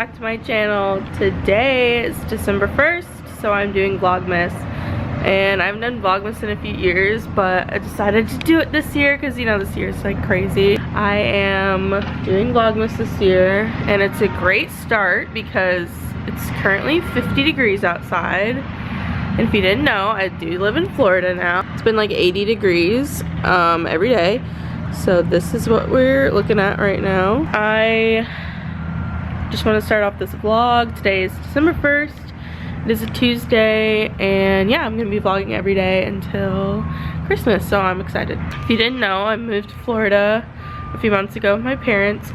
back to my channel. Today is December 1st, so I'm doing Vlogmas. And I haven't done Vlogmas in a few years, but I decided to do it this year because, you know, this year is like crazy. I am doing Vlogmas this year, and it's a great start because it's currently 50 degrees outside. And if you didn't know, I do live in Florida now. It's been like 80 degrees every day. So this is what we're looking at right now. I just want to start off this vlog. Today is December 1st. It is a Tuesday, and yeah, I'm gonna be vlogging every day until Christmas, so I'm excited. If you didn't know, I moved to Florida a few months ago with my parents,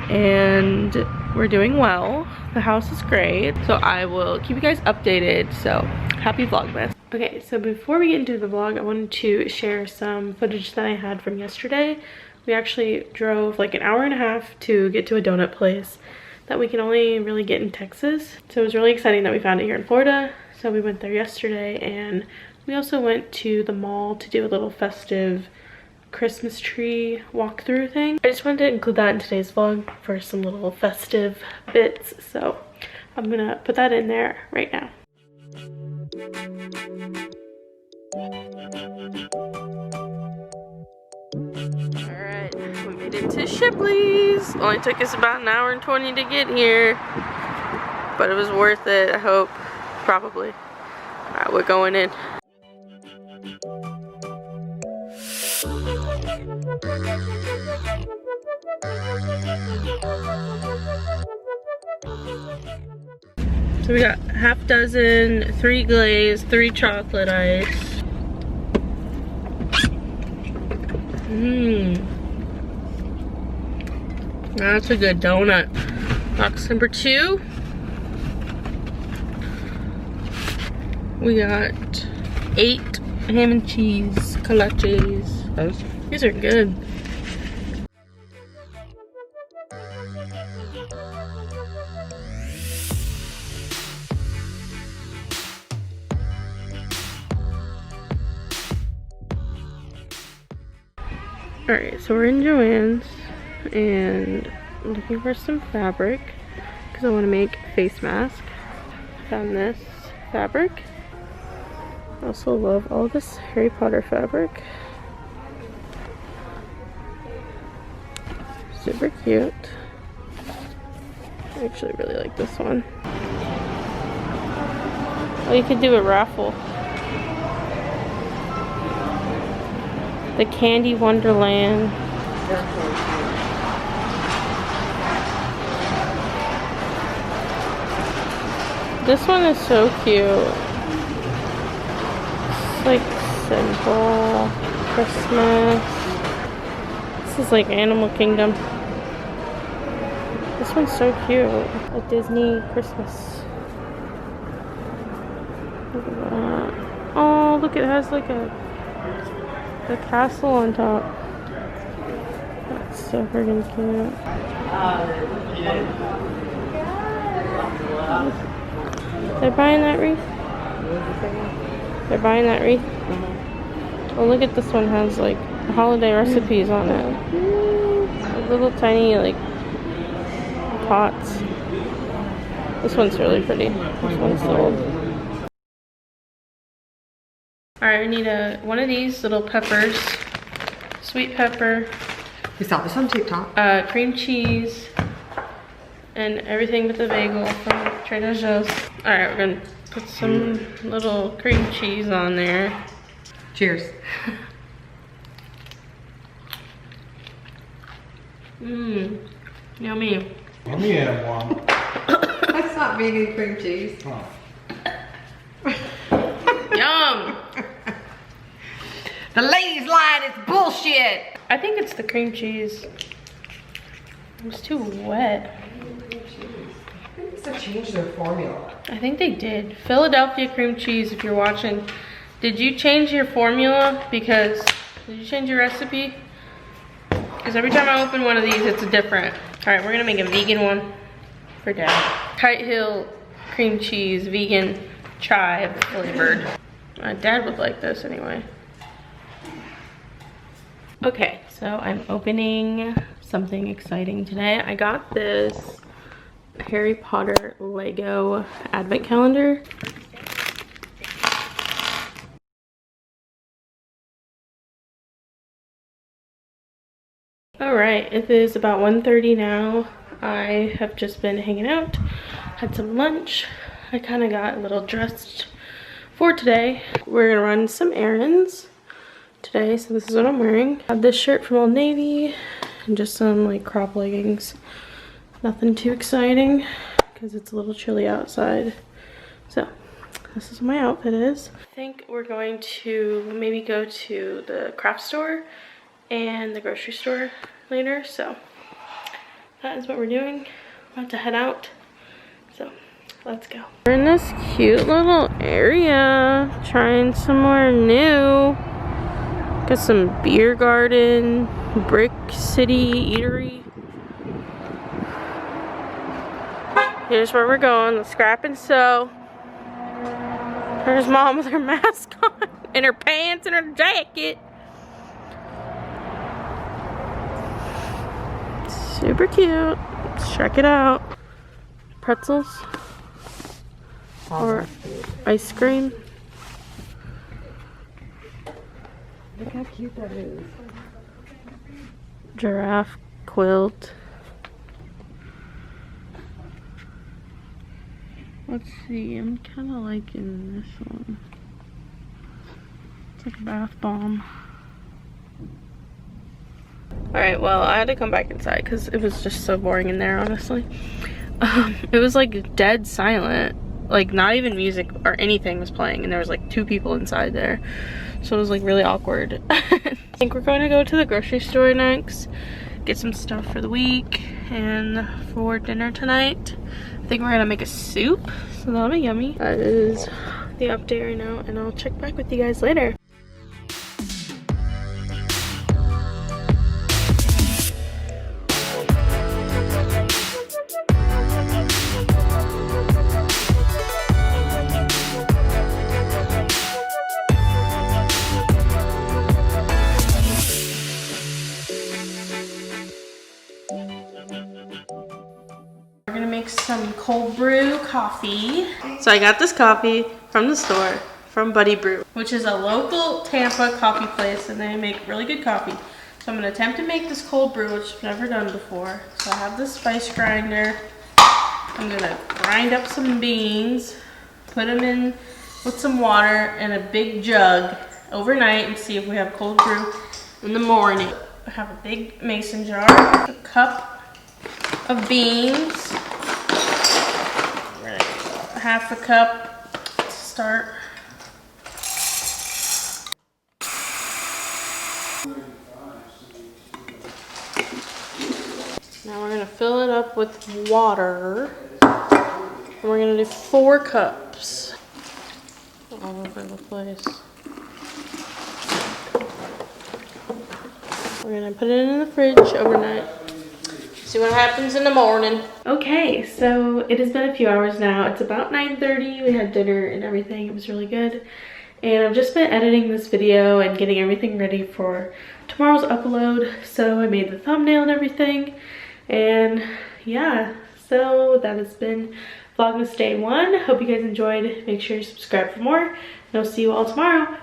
and we're doing well. The house is great, so I will keep you guys updated. So happy Vlogmas. Okay, so before we get into the vlog, I wanted to share some footage that I had from yesterday. We actually drove like an hour and a half to get to a donut place that we can only really get in Texas. So it was really exciting that we found it here in Florida. So we went there yesterday, and we also went to the mall to do a little festive Christmas tree walkthrough thing. I just wanted to include that in today's vlog for some little festive bits. So I'm gonna put that in there right now. Alright, we made it to Shipley's. Only took us about an hour and 20 to get here, but it was worth it, I hope. Probably. Alright, we're going in. So we got half dozen, 3 glaze, 3 chocolate ice. That's a good donut. Box number 2. We got 8 ham and cheese kolaches. These are good. Alright, so we're in Joann's and I'm looking for some fabric because I want to make a face mask. Found this fabric. I also love all this Harry Potter fabric. Super cute. I actually really like this one. Oh, you could do a raffle. The Candy Wonderland. This one is so cute. It's like simple Christmas. This is like Animal Kingdom. This one's so cute. A Disney Christmas. Look at that. Oh, look, it has like a castle on top. That's so freaking cute. They're buying that wreath? They're buying that wreath? Oh, look at this one, has like holiday recipes on it. Little tiny like pots. This one's really pretty. This one's sold. Alright, we need one of these little peppers. Sweet pepper. We saw this on TikTok. Cream cheese. And everything but the bagel from Trader Joe's. Alright, we're gonna put some little cream cheese on there. Cheers. Mmm. Yummy. Let me have one. That's not vegan cream cheese. Oh. Yum! The ladies line is bullshit. I think it's the cream cheese. It was too wet. They must have changed their formula. I think they did. Philadelphia cream cheese, if you're watching. Did you change your formula? Did you change your recipe? Because every time I open one of these, it's different. All right, we're gonna make a vegan one for Dad. Kite Hill cream cheese, vegan, chive flavored. My dad would like this anyway. Okay, so I'm opening something exciting today. I got this Harry Potter Lego advent calendar. Alright, it is about 1:30 now. I have just been hanging out, had some lunch. I kind of got a little dressed for today. We're gonna run some errands today, so this is what I'm wearing. I have this shirt from Old Navy and just some like crop leggings. Nothing too exciting because it's a little chilly outside. So this is what my outfit is. I think we're going to maybe go to the craft store and the grocery store later, so that is what we're doing. About to head out, so let's go. We're in this cute little area trying somewhere new. Got some beer garden, brick city eatery. Here's where we're going, the scrap and sew. There's mom with her mask on and her pants and her jacket. Super cute. Let's check it out. Pretzels or ice cream. Look how cute that is. Giraffe quilt. Let's see, I'm kind of liking this one. It's like a bath bomb. Alright, well, I had to come back inside because it was just so boring in there, honestly. It was like dead silent. Like not even music or anything was playing, and there was like 2 people inside there. So it was like really awkward. I think we're going to go to the grocery store next. Get some stuff for the week and for dinner tonight. I think we're gonna make a soup, so that'll be yummy. That is the update right now, and I'll check back with you guys later. We're gonna make some cold brew coffee. So I got this coffee from the store, from Buddy Brew, which is a local Tampa coffee place, and they make really good coffee. So I'm gonna attempt to make this cold brew, which I've never done before. So I have this spice grinder. I'm gonna grind up some beans, put them in with some water in a big jug overnight, and see if we have cold brew in the morning. I have a big mason jar, a cup of beans, half a cup to start. Now we're gonna fill it up with water, and we're gonna do 4 cups all over the place. We're gonna put it in the fridge overnight. See what happens in the morning. Okay, so it has been a few hours now. It's about 9:30. We had dinner and everything. It was really good. And I've just been editing this video and getting everything ready for tomorrow's upload. So I made the thumbnail and everything. And yeah, so that has been Vlogmas Day 1. Hope you guys enjoyed. Make sure you subscribe for more. And I'll see you all tomorrow.